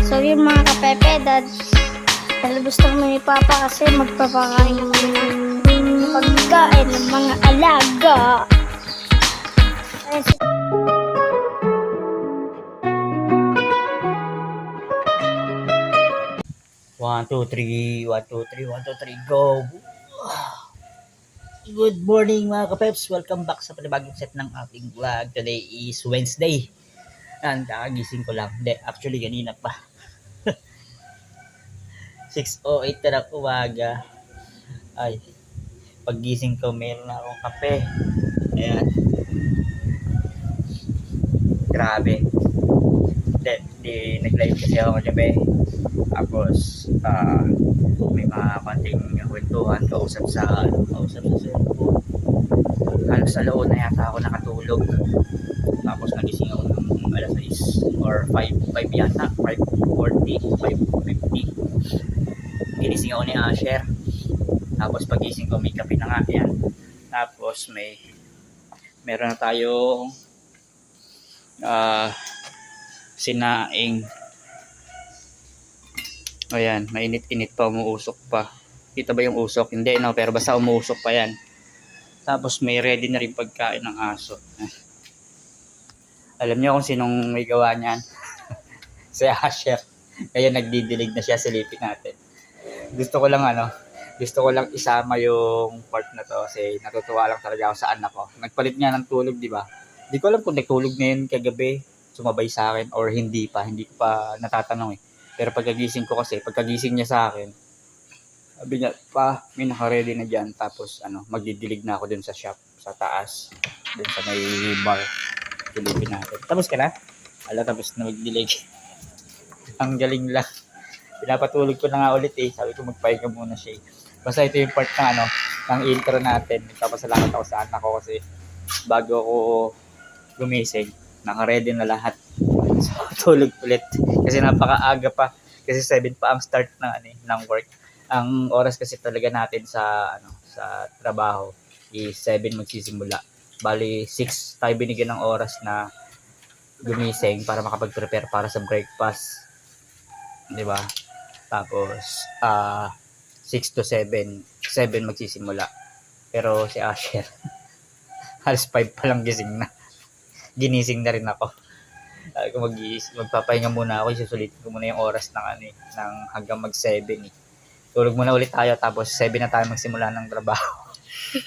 So yun mga kapepe, lalabas na kami ni Papa kasi magpapakain na kami ng pagkain ng mga alaga. One, two, three, 1, 2, 3, 1, 2, 3, go! Good morning mga kapeps! Welcome back sa panibagong set ng ating vlog. Today is Wednesday. Yan, kakagising ko lang. Hindi, actually kanina pa. 6:08 na ng umaga. Ay, paggising ko meron na akong kape. Ayan. Grabe. Hindi nag-live kasi ako kagabi. Tapos, may mga konting kwentuhan, kausap sa cellphone. Halos alauna yata ako nakatulog. Tapos nagising ako ng alas 6 or 5 yata, 5:40, 5:50. Ginising ako ni Asher. Tapos pagising ko may kape na nga yan. Tapos meron na tayong sinaing. Ayan, mainit-init pa, umuusok pa. Kita ba yung usok? Hindi, no? Pero basta umuusok pa yan. Tapos may ready na rin pagkain ng aso. Alam niyo kung sinong may gawa niyan? Si Asher. Kaya nagdidilig na siya, silipin natin. Gusto ko lang isama yung part na to kasi natutuwa lang talaga ako sa anak ko. Nagpalit nga ng tulog, di ba? Di ko alam kung nagtulog na yun kagabi, sumabay sa akin or hindi ko pa natatanong eh. Pero pagkagising niya sa akin, sabi niya, pa, may naka-ready na dyan. Tapos, magdidilig na ako dun sa shop, sa taas. Dun sa may bar. Silipin natin. Tapos ka na? Tapos na magdilig. Ang galing lang. Pinapatulog ko na nga ulit eh. Sabi ko, magpahinga muna siya eh. Basta ito yung part ng intro natin. Nagpapasalamat ako sa anak ko kasi bago ako gumising, naka-ready na lahat. So, tulog ulit. Kasi napakaaga pa. Kasi 7 pa ang start ng work. Ang oras kasi talaga natin sa trabaho is 7 magsisimula. Bali 6 tayo binigyan ng oras na gumising para makapag-prepare para sa breakfast. 'Di ba? Tapos 6 to 7 magsisimula. Pero si Asher halos 5 pa lang gising na. Ginising na rin ako. Magpapahinga muna ako, susulitin ko muna yung oras ng hanggang mag-7 eh. Tulog muna ulit tayo tapos 7 na tayo magsimula ng trabaho.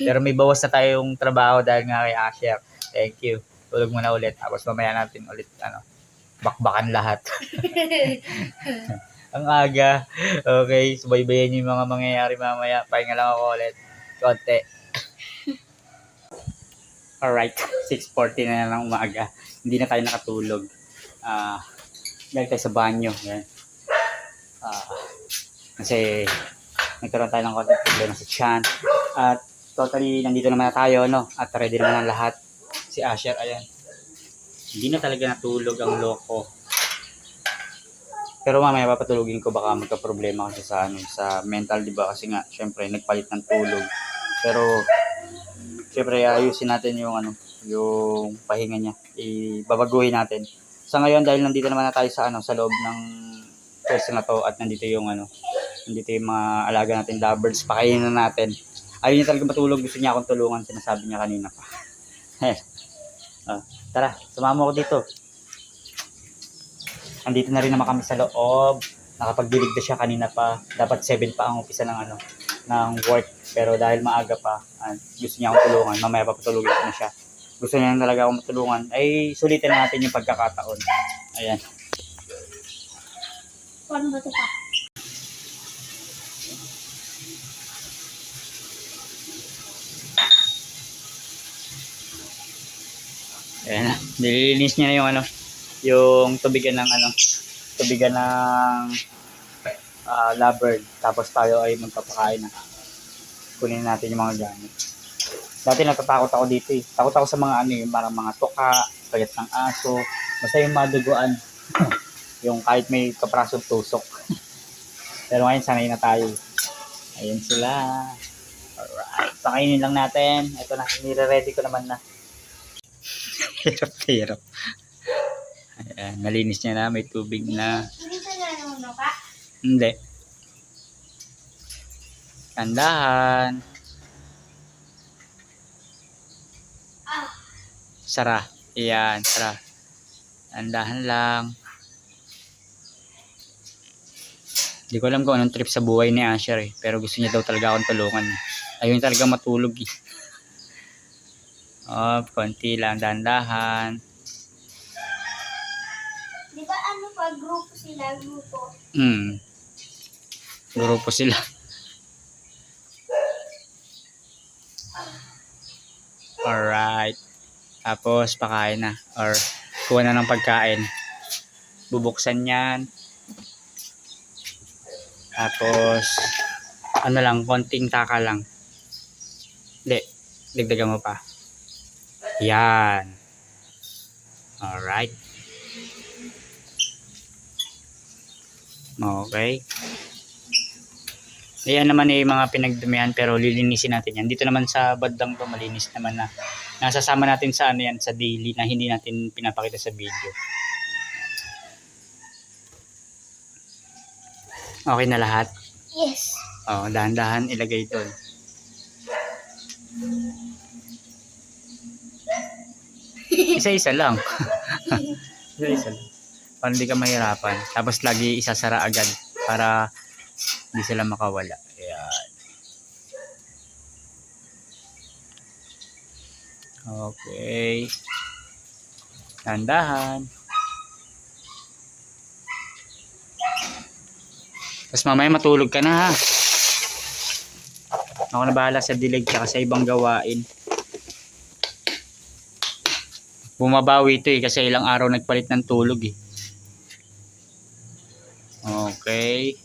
Pero may bawas na tayong trabaho dahil nga kay Asher. Thank you. Tulog muna ulit tapos mamaya natin ulit bakbakan lahat. Ang aga. Okay, subaybayan yung mga mangyayari mamaya. Pahinga lang ako ulit. Konti. Alright, 6:40 na ng umaga. Hindi na tayo nakatulog. Galing tayo sa banyo. Yan. Kasi nagkaroon tayo ng konting problema sa tiyan. At totally nandito naman na tayo, at ready naman ang lahat. Si Asher, ayan. Hindi na talaga natulog ang loko. Pero mamaya papatulugin ko, baka magka-problema kasi sa mental, di ba? Kasi nga, syempre, nagpalit ng tulog. Pero syempre, ayusin natin yung pahinga niya. Ibabaguhin natin. Sa ngayon, dahil nandito naman na tayo sa loob ng pwesto na to at nandito yung mga alaga natin, lovebirds, pakainin na natin. Ayaw niya talaga matulog, gusto niya akong tulungan, sinasabi niya kanina pa. Tara, sumama ko dito. Andito na rin naman kami sa loob. Nakapagdilig na siya kanina pa. Dapat 7 pa ang umpisa ng work. Pero dahil maaga pa, gusto niya akong tulungan. Mamaya papatulugin ko na siya. Gusto niya talaga akong matulungan. Ay, sulitin natin yung pagkakataon. Ayan. Paano ba ito pa? Ayan na. Nililinis niya na yung tubigan ng lovebird. Tapos tayo ay magpapakain na. Kunin natin yung mga gamit. Dati natatakot ako dito eh. Takot ako sa mga yung parang mga tuka, kagat ng aso, basta yung maduguan. Yung kahit may kaprasong tusok. Pero ngayon sanay na tayo. Ayun sila. Alright. Pakainin lang natin. Ito na. Nire-ready ko naman na. Hirap. Ayan. Nalinis niya na. May tubig na. nanuno ka? Hindi. Tandahan. Ah, Sara. Iyan, sara. Tandahan lang. Hindi ko alam kung anong trip sa buhay ni Asher eh. Pero gusto niya daw talaga akong tulungan. Ayun talaga matulog eh. Oh, konti lang, dahan-dahan. di ba ano pa, grupo sila, grupo? Grupo sila. Alright. Tapos, pakain na. Or, kuha na ng pagkain. Bubuksan yan. Tapos, ano lang, konting taka lang. Hindi, dagdagan mo pa. Yan. Alright. Okay. Ayan naman eh mga pinagdumihan pero lilinisin natin yan. Dito naman sa bandang to malinis naman na. Nasasama natin sa ano yan, sa daily na hindi natin pinapakita sa video. Okay na lahat? Yes. Oh, dahan-dahan ilagay doon. Isa-isa lang. Isa-isa lang. Para hindi ka mahirapan. Tapos lagi isasara agad para hindi sila makawala. Ayan. Okay. Dahan-dahan. Tapos mamaya matulog ka na ha. Ako na bahala sa dilig tsaka sa ibang gawain. Bumabawi ito eh kasi ilang araw nagpalit ng tulog eh. Okay.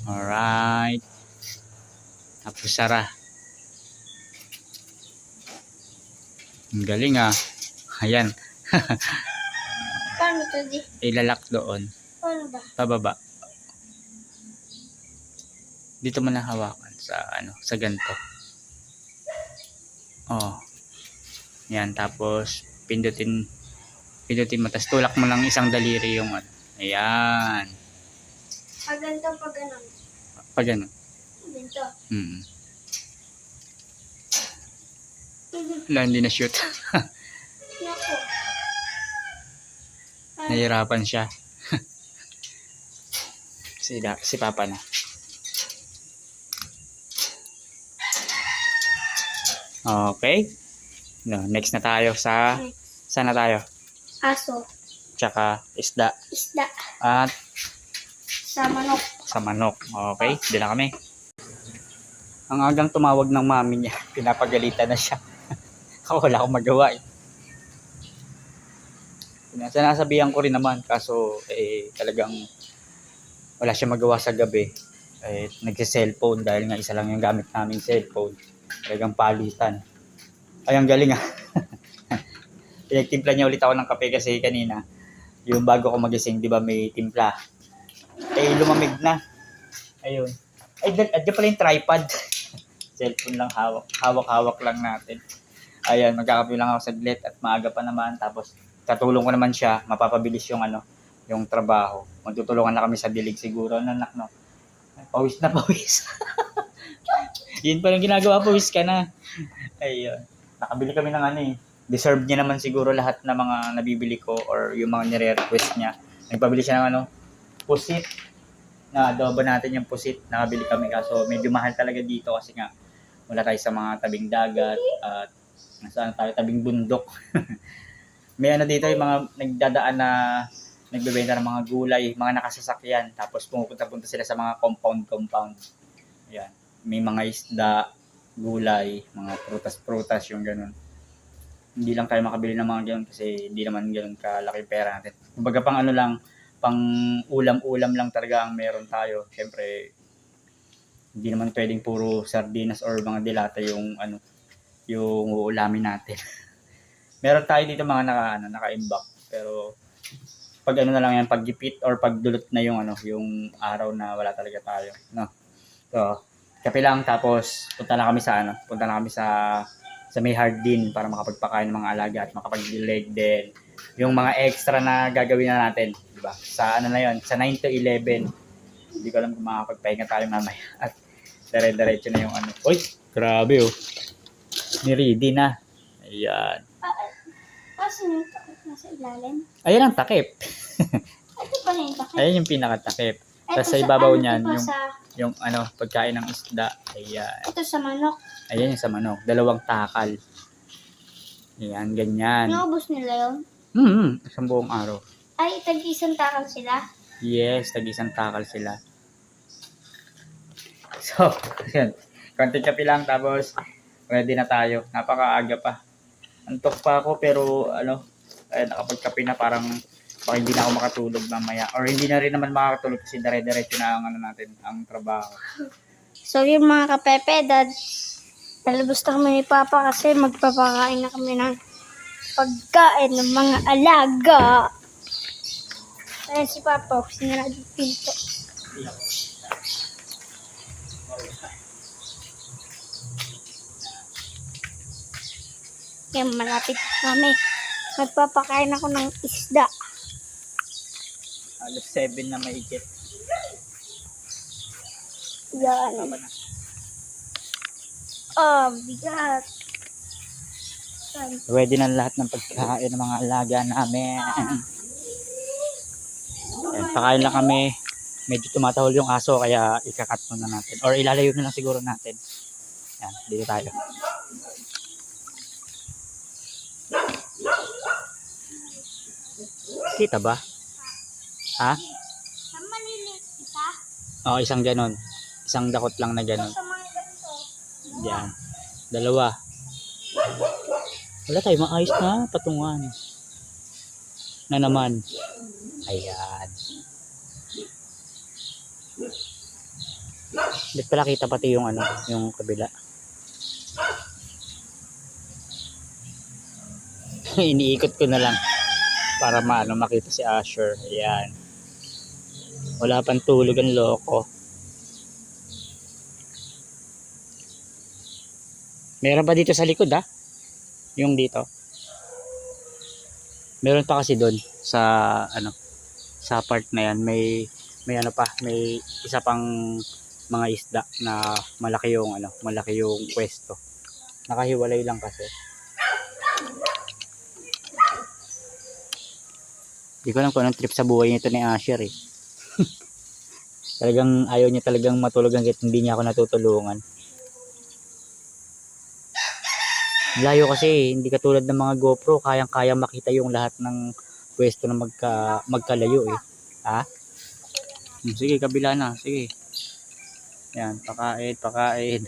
Alright. Tapos sara. Ang galing ah. Ayan. Paano to di? Ilalak doon. Paano ba? Pababa. Dito mo na hawakan sa ano, sa ganito. Oh. Yan, tapos pindutin mo, tapos tulak mo lang isang daliri yung ano. Ayan. Pag ganito, pag ganon. Pag ano. Ganito. Wala, hindi na shoot. Naku. Nahirapan siya. si Papa na. Okay. No, next na tayo sa saan na tayo? Aso. Tsaka isda. Isda. At Sa manok. sa manok. Okay, di na kami. Ang agang tumawag ng mami niya, pinapagalitan na siya. Ako wala akong magawa eh. Sinasabihan ko rin naman, kaso talagang wala siya magawa sa gabi. Nagsi-cellphone dahil nga isa lang yung gamit namin cellphone. Talagang palitan. Ay, ang galing ah. Pinagtimpla niya ulit ako ng kape kasi kanina, yung bago ko magising, di ba may timpla. Lumamig na. Ayun. Diyan pala yung tripod. Cellphone lang hawak lang natin. Ayan, magkakape lang ako saglit at maaga pa naman. Tapos, katulong ko naman siya, mapapabilis yung yung trabaho. Magtutulungan na kami sa dilig siguro, anak, no? Pawis na pawis. Yun pa lang ginagawa, pawis ka na. Ayun. Nakabili kami ng deserve niya naman siguro lahat ng mga nabibili ko or yung mga nire-request niya. Nagpabili siya ng pusit. Na adobo natin yung pusit. Nakabili kami kaso medyo mahal talaga dito kasi nga wala tayo sa mga tabing dagat at nasaan tayo, tabing bundok. May dito yung mga nagdadaan na nagbebenta ng mga gulay, mga nakasasakyan. Tapos pumupunta-punta sila sa mga compound. Ayan. May mga isda, gulay, mga prutas, yung ganun. Hindi lang tayo makabili ng mga ganun kasi hindi naman ganun kalaki pera natin. Kumbaga pang pang ulam-ulam lang talaga ang meron tayo. Siyempre, hindi naman pwedeng puro sardinas or mga dilata yung yung uulamin natin. Meron tayo dito mga naka-imbak. Pero pag na lang yan, paggipit or pagdulot na yung yung araw na wala talaga tayo, no. So, kape lang tapos punta na kami sa may hardin para makapagpakain ng mga alaga at makapag-leg din. yung mga extra na gagawin na natin, di ba? Sa ano na yon, sa 9 to 11. Hindi ko alam kung makakapagpahinga tayo mamaya at dire-diretso na yung ano. Uy, grabe oh. Ni-ready na. Ayan. Kasi yung takip nasa ilalim. Ayan ang takip. Ito pa na yung takip. Ayan yung pinakatakip. Ito Tapos sa ibabaw ano, niyan, ito yung, sa, yung ano, pagkain ng isda. Ayan. ito sa manok. Ayan yung sa manok. 2 takal. Ayan, ganyan. Naubos nila yun. Isang buong araw. Ay, tag-isang takal sila. Yes, tag-isang takal sila. So, ayan. Konting kape lang tapos ready na tayo. Napakaaga pa. Antok pa ako pero ano, ay, nakapagkape na parang baka hindi na ako makatulog mamaya. Or hindi na rin naman makakatulog kasi dire-diretso na ang ano natin, ang trabaho. So, yung mga kapepe, lalabas na kami ni Papa kasi magpapakain na kami ng pagkain ng mga alaga. Ayan si Papa, sinara yung pinto. Yan, malapit kami. Magpapakain ako ng isda. Alas 7 na mahigit. Yan. Oh, bigat. Yan. Ready na lahat ng pagkain ng mga alaga namin. Ayan, pakain lang kami. Medyo tumatahol yung aso kaya ikakat muna natin. Or ilalayo na lang siguro natin. Ayan, dito tayo. Kita ba? Ha? Ang maliliit isa. Oo, isang ganon. Isang dakot lang na ganon. Sa mga ganito. Yan. 2. Wala tayo, maayos na patungan. Na naman. Ayan. Hindi pala kita pati yung ano, yung kabila. Iniikot ko na lang para makita si Asher. Ayan. Wala pang tulog ang loko. Meron pa dito sa likod yung dito. Meron pa kasi doon sa ano, sa part na yan may ano pa, may isa pang mga isda na malaki yung ano, malaki yung pwesto. Nakahiwalay lang kasi. Hindi ko alam kung anong trip sa buhay nito ni Asher eh. Talagang ayaw niya talagang matulog hanggat hindi niya ako natutulungan. Layo kasi, hindi katulad ng mga GoPro, kayang-kaya makita yung lahat ng pwesto na magkalayo eh. Ha? Sige, kabila na. Sige. Yan, pakain.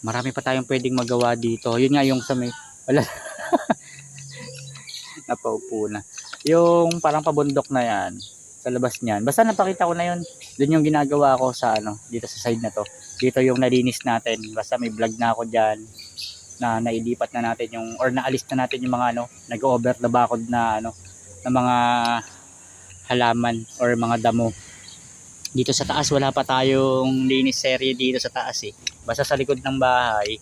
Marami pa tayong pwedeng magawa dito. Yun nga yung sa may... Wala. Napaupo na. Yung parang pabundok na yan, sa labas niyan. Basta napakita ko na yun. Doon yung ginagawa ko sa ano, dito sa side na to. Dito yung nalinis natin. Basta may vlog na ako dyan na nailipat na natin yung, or naalis na natin yung mga ano, nag-over the bakod na ano, na mga halaman or mga damo. Dito sa taas wala pa tayong linis serye dito sa taas eh. Basta sa likod ng bahay,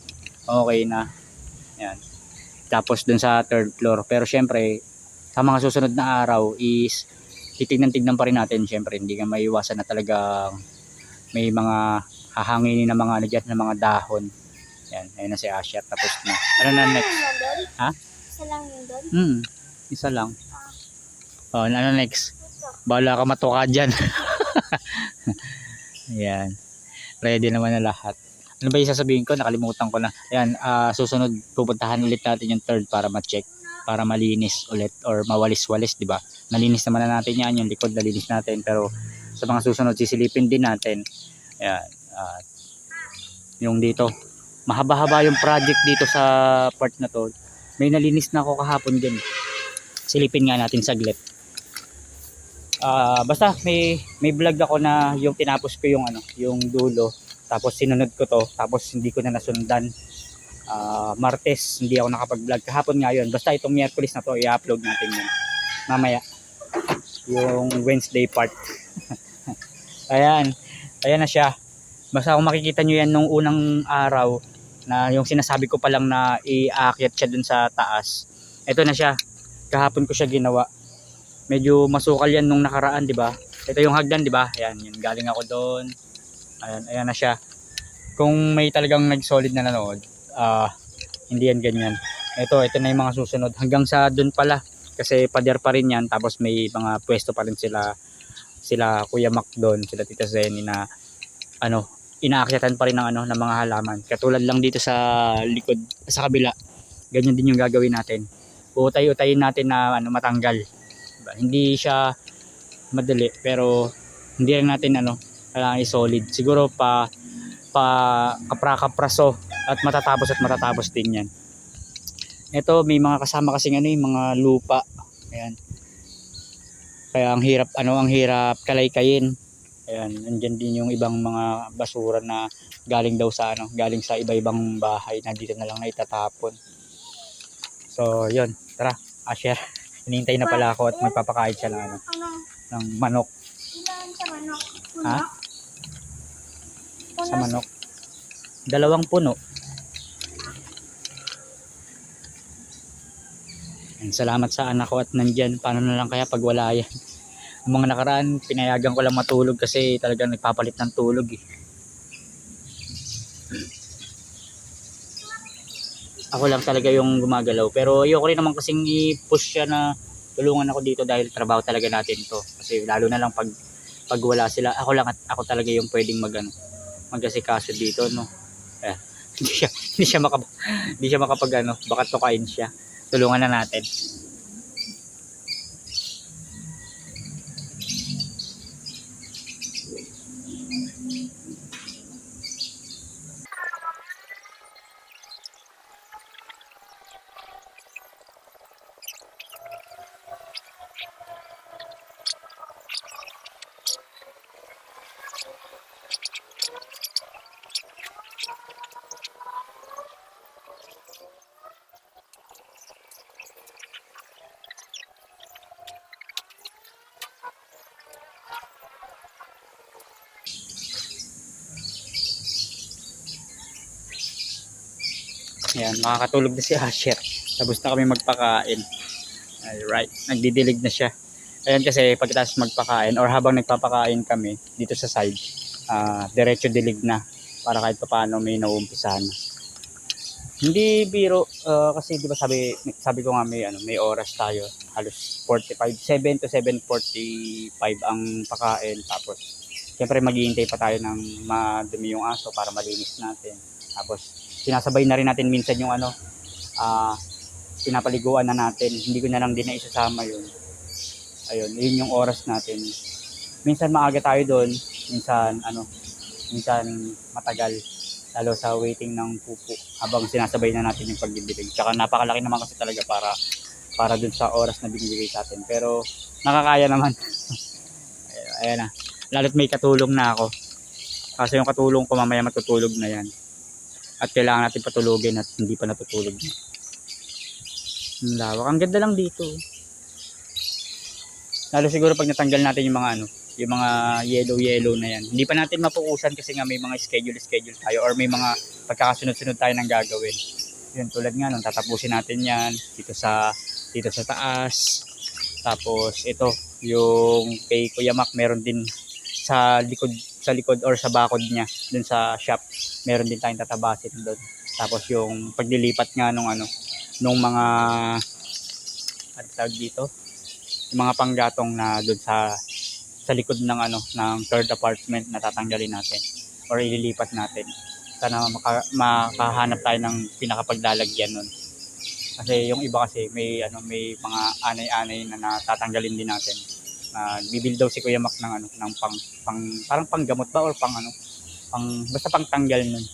okay na. Yan. Tapos dun sa 3rd floor. Pero syempre, sa mga susunod na araw is titignan-tignan pa rin natin. Syempre, hindi ka maiwasan na talagang may mga hahanginin na mga ano dyan, na mga dahon. Yan, ayun na si Asher. Tapos na. Ano na next? Ha? Isa lang yun doon? Isa lang. Oh, ano next? Bahala ka matuka dyan. Ayan. Ready naman na lahat. Ano ba yung sasabihin ko? Nakalimutan ko na. Ayan, susunod pupuntahan ulit natin yung 3rd para ma-check. Para malinis ulit or mawalis-walis, di ba? Nalinis naman na natin yan. Yung likod nalinis natin. Pero sa mga susunod, sisilipin din natin. Ayan. Yung dito. Mahaba-haba yung project dito sa part na to. May nalinis na ako kahapon din. Silipin nga natin saglit. Basta may vlog ako na yung tinapos ko yung ano, yung dulo. Tapos sinunod ko to, tapos hindi ko na nasundan. Martes hindi ako nakapag-vlog. Kahapon nga yun. Basta itong Miyerkules na to, i-upload natin yun. Mamaya. Yung Wednesday part. Ayan. Ayan na siya. Basta kung makikita nyo yan nung unang araw, na yung sinasabi ko pa lang na iakyat siya dun sa taas. Ito na siya. Kahapon ko siya ginawa. Medyo masukal yan nung nakaraan, di ba? Ito yung hagdan, di ba? Ayan, yun. Galing ako doon. Ayan, ayan na siya. Kung may talagang nag-solid na nanood, hindi yan ganyan. Ito na yung mga susunod. Hanggang sa doon pala. Kasi pader pa rin yan. Tapos may mga pwesto pa rin sila Kuya Mac doon, sila Tita Zenny na ano, inaakyatan pa rin ng ano, ng mga halaman. Katulad lang dito sa likod, sa kabila. Ganyan din yung gagawin natin. Utay-utayin natin na ano, matanggal. Diba? Hindi siya madali pero hindi lang natin ano, kailangan i-solid. Siguro pa kapra-kapraso at matatapos din yan. Ito may mga kasama kasing ano, yung mga lupa. Ayan. Kaya ang hirap kalay-kayin. Ayan, nandiyan din yung ibang mga basura na galing daw sa ano, galing sa iba-ibang bahay na dito na lang naitatapon. So, yun, tara, Asher. Hinihintay na pala ako at magpapakain siya ng ano, ng manok. Ilan sa manok? Ha? Sa manok. 2 puno. And salamat sa anak ko at nandyan. Paano na lang kaya pag wala yan? Ang mga nakaraan, pinayagan ko lang matulog kasi talagang nagpapalit ng tulog eh. Ako lang talaga yung gumagalaw. Pero ayoko rin naman kasing i-push siya na tulungan ako dito dahil trabaho talaga natin to. Kasi lalo na lang pag wala sila, ako lang at ako talaga yung pwedeng mag-asikaso dito, no. Eh, hindi siya makapag ano, baka tukain siya. Tulungan na natin. Ayan, makakatulog na si Asher. Tapos na kami magpakain. Alright, nagdidilig na siya. Ayan kasi pagkatapos magpakain or habang nagpapakain kami dito sa side, diretso dilig na para kahit paano may nauumpisahan. Hindi biro kasi 'di ba sabi ko nga may oras tayo. Halos 7 to 7:45 ang pakain tapos siyempre maghihintay pa tayo ng madumi yung aso para malinis natin. Tapos sinasabay na rin natin minsan yung pinapaliguan na natin. Hindi ko na lang din na isasama yun. Ayun, yun yung oras natin. Minsan maaga tayo doon, minsan matagal. Lalo sa waiting ng pupo habang sinasabay na natin yung pagdidilig. Tsaka napakalaki naman kasi talaga para dun sa oras na binibigay sa atin. Pero nakakaya naman. Ayan na. Lalo't may katulong na ako. Kasi yung katulong ko mamaya matutulog na yan. At kailangan natin patulugin at hindi pa natutulog. Ang lawak. Ang ganda lang dito. Lalo siguro pag natanggal natin yung mga yellow na yan. Hindi pa natin mapukusan kasi nga may mga schedule tayo or may mga pagkakasunod-sunod tayo ng gagawin. Yun, tulad nga nung tatapusin natin yan dito sa taas. Tapos ito, yung kay Kuya Mac meron din sa likod or sa bakod niya dun sa shop. Meron din tayong tatabasin doon. Tapos yung paglilipat nga nung mga tawag dito, yung mga panggatong na doon sa likod ng ng third apartment na tatanggalin natin or ililipat natin. Sana makahanap tayo ng pinakapaglalagyan nun. Kasi yung iba kasi may mga anay-anay na natatanggalin din natin. Bibil daw si Kuya Mac ng parang panggamot ba or basta pangtanggal nun.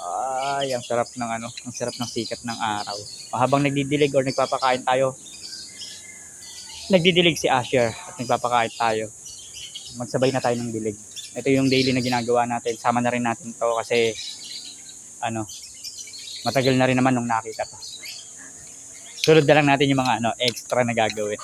Ay, ang sarap ng sikat ng araw. Habang nagdidilig or nagpapakain tayo, nagdidilig si Asher at nagpapakain tayo. Magsabay na tayo ng dilig. Ito yung daily na ginagawa natin. Sama na rin natin to kasi matagal na rin naman nung nakita to. Sunod na lang natin yung mga extra na gagawin.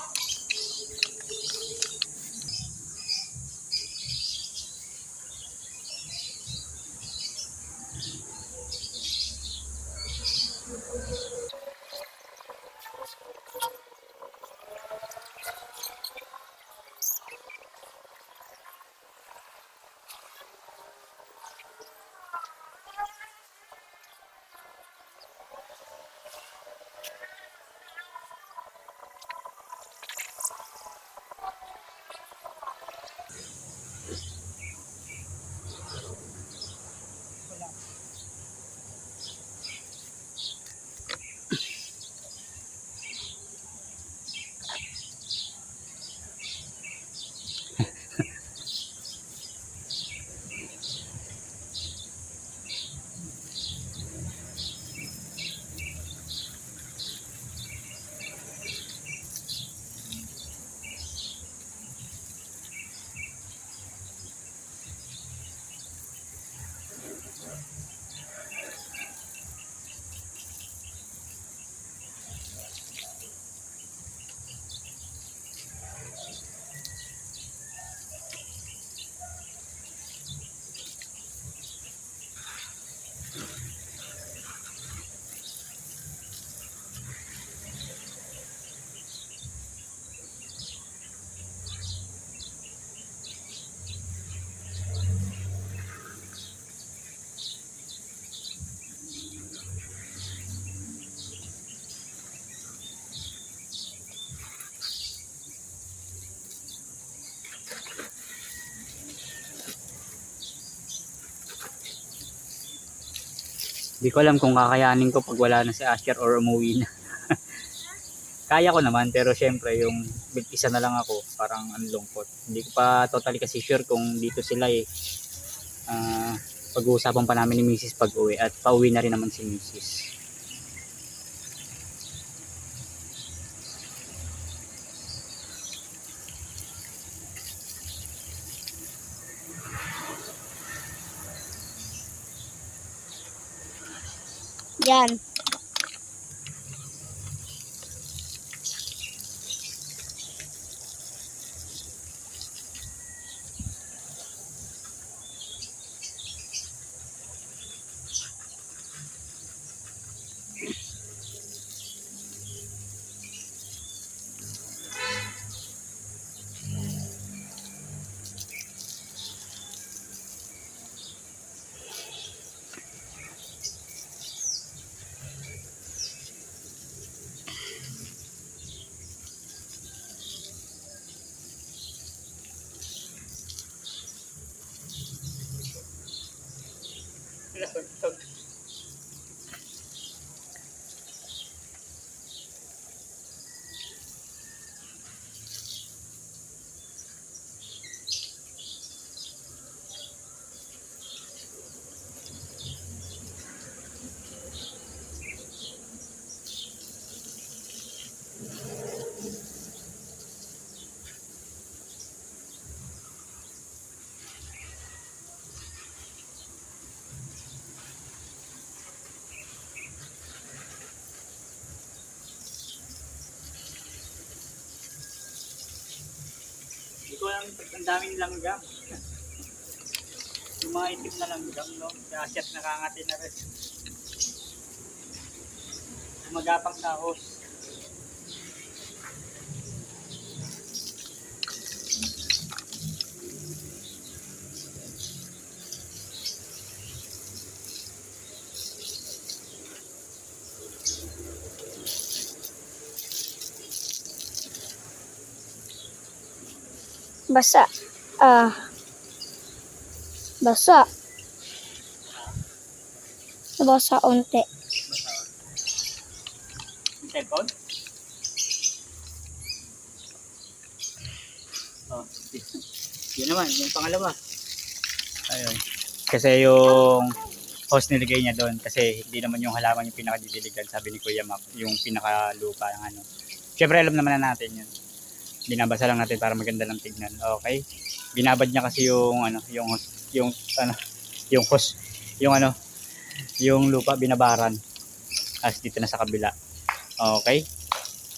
Di ko alam kung kakayanin ko pag wala na si Asher or umuwi na. Kaya ko naman, pero syempre yung isa na lang ako, parang ang lungkot. Hindi ko pa totally kasi sure kung dito sila eh. Pag-uusapan pa namin ni Mrs. pag uwi at pauwi na rin naman si Mrs. Yan. Hindi ko alam, ang daming langgam. Yung mga itim na langgam, no? Kaya Asher nakangati na rin. Magapang tahos. Basa. Basa. Nabasa unti. Yung cellphone? Oh, yun naman, yung pangalawa. Ayun. Kasi yung host niligay niya doon kasi hindi naman yung halaman yung pinakadidiligan, sabi ni Kuya Mac, yung pinakalupa ng ano. Siyempre alam naman na natin yun. Binabasa lang natin para maganda lang tignan. Okay? Binabad niya kasi yung ano, yung ano, yung host, yung ano, yung lupa binabaran. As dito na sa kabila. Okay?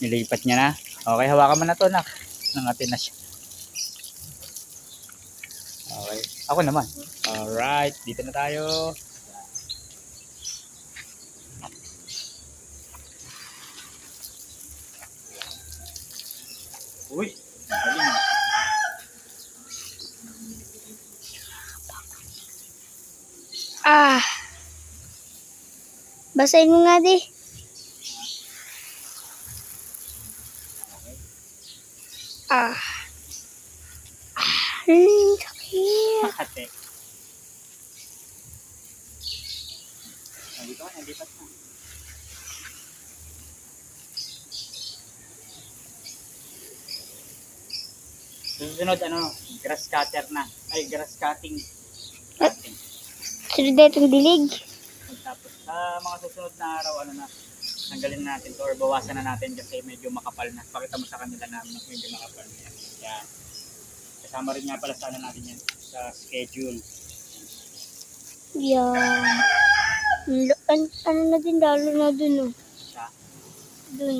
Nilipat niya na. Okay, hawakan mo na to, nak. Nangatin na siya. Okay. Ako naman. Alright, dito na tayo. Uy, galing. Basahin mo nga di. Sakit. Ate. Nandito ka, nandito ka. Susunod, ano, grass cutter na. Ay, grass cutting. Sunod na itong dilig. Tapos, sa mga susunod na araw, ano na, tanggalin natin to or bawasan na natin kasi medyo makapal na. Pakita mo sa kanila na medyo makapal na yan. Yan. Kasama rin nga pala sa ano natin yan, sa schedule. Yan. Ano na din, lalo na dun, oh. Siya. Dun.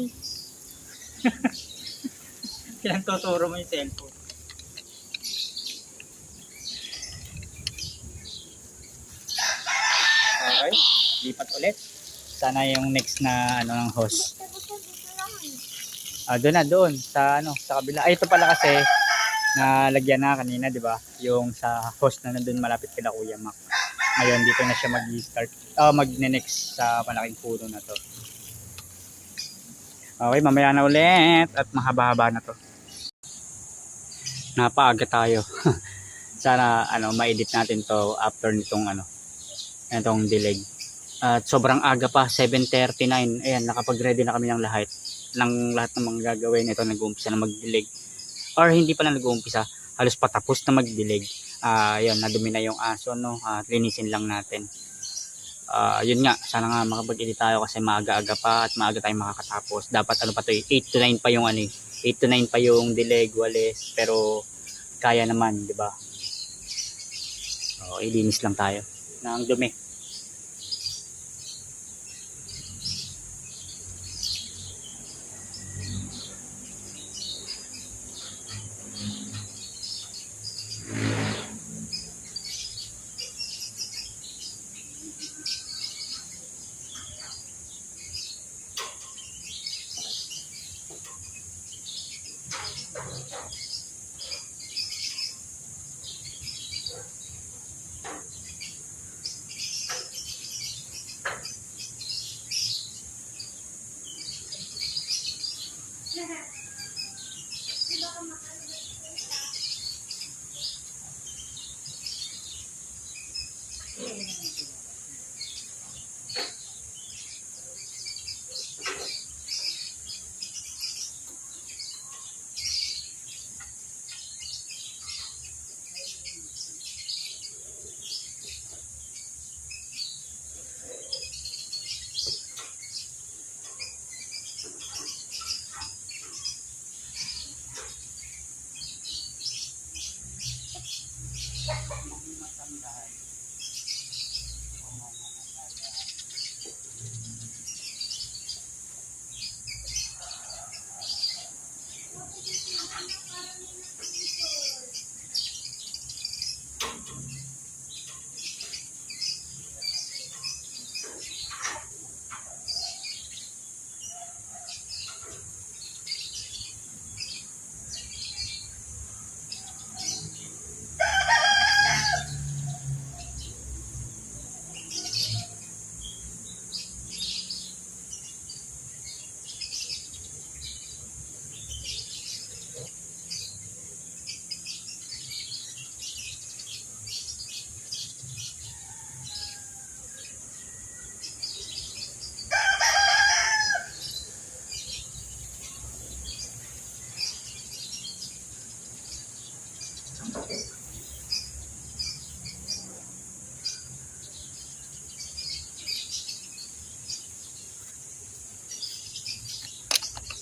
Pinagtuturo mo yung cellphone. Okay, lipat ulit. Sana yung next na ano ng host. Doon na doon sa ano sa kabila. Ay ito pala kasi nalagyan na kanina, 'di ba? Yung sa host na nandoon malapit kila Kuya Mac. Ngayon dito na siya mag-start magne-next sa malaking puno na to. Okay, mamaya na ulit at mahaba-haba na to. Napaaga tayo. Sana ano ma-edit natin to after nitong ano itong dilig. At sobrang aga pa, 7:39. Ayan, nakapag-ready na kami ng lahat ng mga gagawin. Ito, nag-uumpisa na magdilig. Or hindi pa na nag-uumpisa, halos patapos na magdilig. Ayun, nadumi na yung aso, no? Linisin lang natin. Yun nga, sana nga makapag-edit tayo kasi maaga-aga pa at maaga tayong makakatapos. Dapat ano pa to, 8 to 9 pa yung 8 to 9 pa yung dilig, walis, pero kaya naman, di ba? Ilinis lang tayo ng dumi.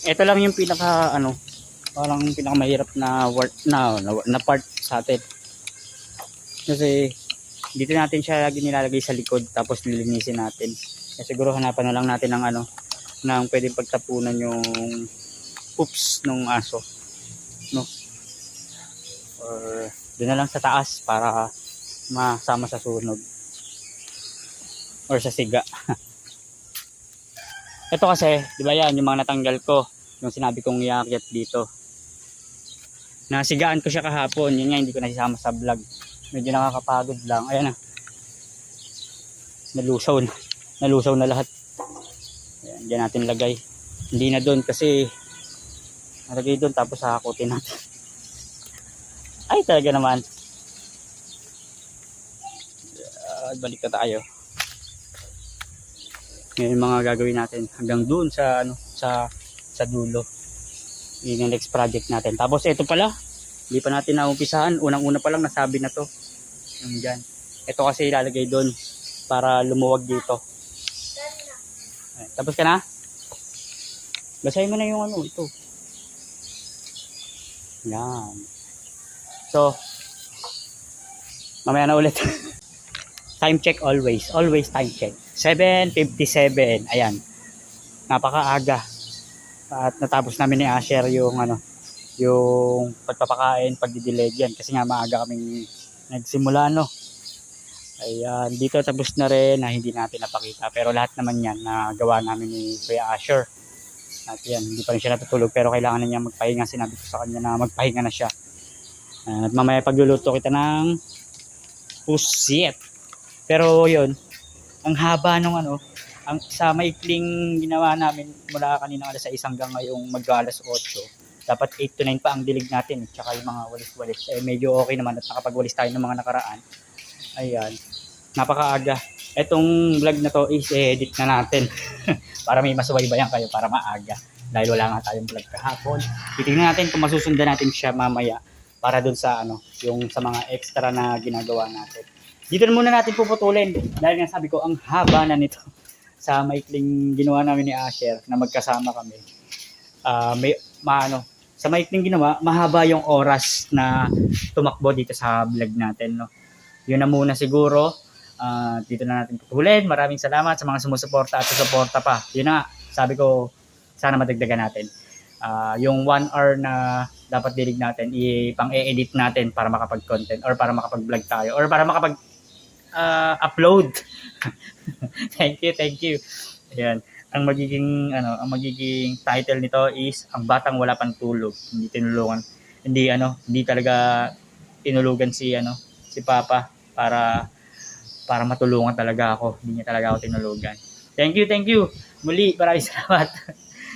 Ito lang yung parang pinakamahirap na work na part sa atin. Kasi dito natin siya lagi nilalagay sa likod tapos lilinisin natin. Siguro hanapan na lang natin ng ng pwedeng pagtapunan yung poops ng aso, no? Or doon na lang sa taas para masama sa sunog or sa siga. Ito kasi, di ba yan, yung mga natanggal ko, yung sinabi kong iakyat dito. Nasigaan ko siya kahapon, yun nga hindi ko nasisama sa vlog. Medyo nakakapagod lang. Ayan na. Nalusaw na lahat. Ayan, dyan natin lagay. Hindi na doon kasi nalagay doon tapos hakutin natin. Ay talaga naman. Balik na tayo. Ngayon mga gagawin natin hanggang doon sa sa dulo. Yun yung next project natin. Tapos ito pala, hindi pa natin naumpisahan. Unang-una pa lang nasabi na to. Yung dyan. Ito kasi ilalagay doon para lumuwag dito. Ay, tapos ka na? Basahin mo na yung ito. Yan. So, mamaya na ulit. Time check always. Always time check. 7:57. Ayan. Napakaaga. At natapos namin ni Asher yung yung pagpapakain, pagdidilig yan. Kasi nga maaga kaming nagsimula, no. Ayan. Dito tapos na rin na hindi natin napakita. Pero lahat naman yan na gawa namin ni Kuya Asher. At yan, hindi pa rin siya natutulog. Pero kailangan na niya magpahinga. Sinabi ko sa kanya na magpahinga na siya. At mamaya pagluluto kita ng pusit. Pero yun, ang haba nung sa maikling ginawa namin mula kanina alas 6 hanggang ngayong mag-alas 8. Dapat 8 to 9 pa ang dilig natin. Tsaka yung mga walis-walis. Medyo okay naman at nakapagwalis tayo ng mga nakaraan. Ayan. Napakaaga. Etong vlog na to is edit na natin para may masubaybayan kayo para maaga. Dahil wala nga tayong vlog kahapon. Titingnan natin kung masusundan natin siya mamaya para dun sa yung sa mga extra na ginagawa natin. Dito na muna natin puputulin dahil nga sabi ko ang haba na nito sa maikling ginawa namin ni Asher na magkasama kami. Sa maikling ginawa, mahaba yung oras na tumakbo dito sa vlog natin, no. Yun na muna siguro. Dito na natin putulin. Maraming salamat sa mga sumusuporta at susuporta pa. Yun na, sabi ko, sana madagdagan natin. Yung 1 hour na dapat dilig natin, ipang-e-edit natin para makapag-content or para makapag-vlog tayo or para makapag-upload. Thank you. Ayan. Ang magiging title nito is Ang Batang Wala Pang Tulog. Hindi tinulungan. Hindi talaga tinulugan si Papa para matulungan talaga ako. Hindi niya talaga ako tinulugan. Thank you. Muli, maraming salamat.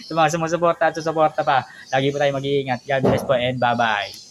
Sa mga sumusuporta at susuporta pa. Lagi po tayo mag-iingat. God bless po and bye-bye.